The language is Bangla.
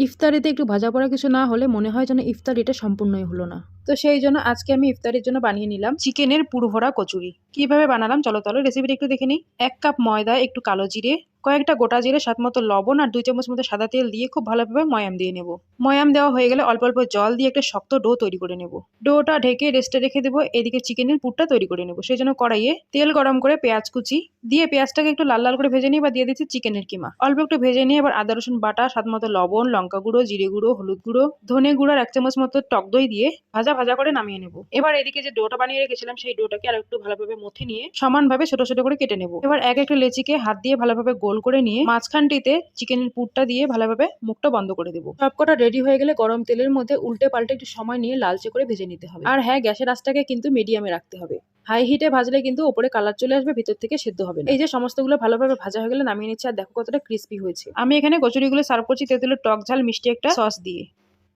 ইফতারিতে একটু ভাজা পোড়া কিছু না হলে মনে হয় যেন ইফতারিটা সম্পূর্ণই হলো না। তো সেই জন্য আজকে আমি ইফতারির জন্য বানিয়ে নিলাম চিকেনের পুরভরা কচুরি। কিভাবে বানালাম চলো তাহলে রেসিপিটা একটু দেখে নিই। 1 কাপ ময়দা, একটু কালো জিরে, কয়েকটা গোটা জিরে, স্বাদ মতো লবণ আর 2 চামচ মতো সাদা তেল দিয়ে খুব ভালোভাবে ময়াম দিয়ে নেব। ময়াম দেওয়া হয়ে গেলে অল্প অল্প জল দিয়ে একটা শক্ত ডো তৈরি করে নেব। ডোটা ঢেকে রেস্টে রেখে দেবো। এদিকে চিকেনের পুরটা তৈরি করে নেব। সেই জন্য কড়াইয়ে তেল গরম করে পেঁয়াজ কুচি দিয়ে পেঁয়াজটাকে একটু লাল লাল করে ভেজে নিয়ে বা দিয়ে দিচ্ছি চিকেনের কিমা। অল্প একটু ভেজে নিয়ে এবার আদা রসুন বাটা, স্বাদ মতো লবণ, লঙ্কা গুঁড়ো, জিরে গুঁড়ো, হলুদ গুঁড়ো, ধনে গুঁড়ো আর 1 চামচ মতো টক দই দিয়ে ভাজা ভাজা করে নামিয়ে নেব। এবার এদিকে যে ডোটা বানিয়ে রেখেছিলাম সেই ডোটাকে আর একটু ভালোভাবে মথে নিয়ে সমানভাবে ছোট ছোট করে কেটে নেব। এবার এক একটা লেচিকে হাত দিয়ে ভালোভাবে গোল করে নিয়ে মাঝখানটিতে চিকেনের পুরটা দিয়ে ভালোভাবে মুখটা বন্ধ করে দেবো। সবকটা রেডি হয়ে গেলে গরম তেলের মধ্যে উল্টে পাল্টে একটু সময় নিয়ে লালচে করে ভেজে নিতে হবে। আর হ্যাঁ, গ্যাসের আঁচটাকে কিন্তু মিডিয়ামে রাখতে হবে। হাই হিটে ভাজলে কিন্তু উপরে কালার চলে আসবে, ভিতর থেকে সেদ্ধ হবে না। এই যে সমস্তগুলো ভালোভাবে ভাজা হয়ে গেলে নামিয়ে নিচ্ছে। আর দেখো কতটা ক্রিস্পি হয়েছে। আমি এখানে কচুরিগুলো সার্ভ করছি তেঁতুলের টক ঝাল মিষ্টি একটা সস দিয়ে।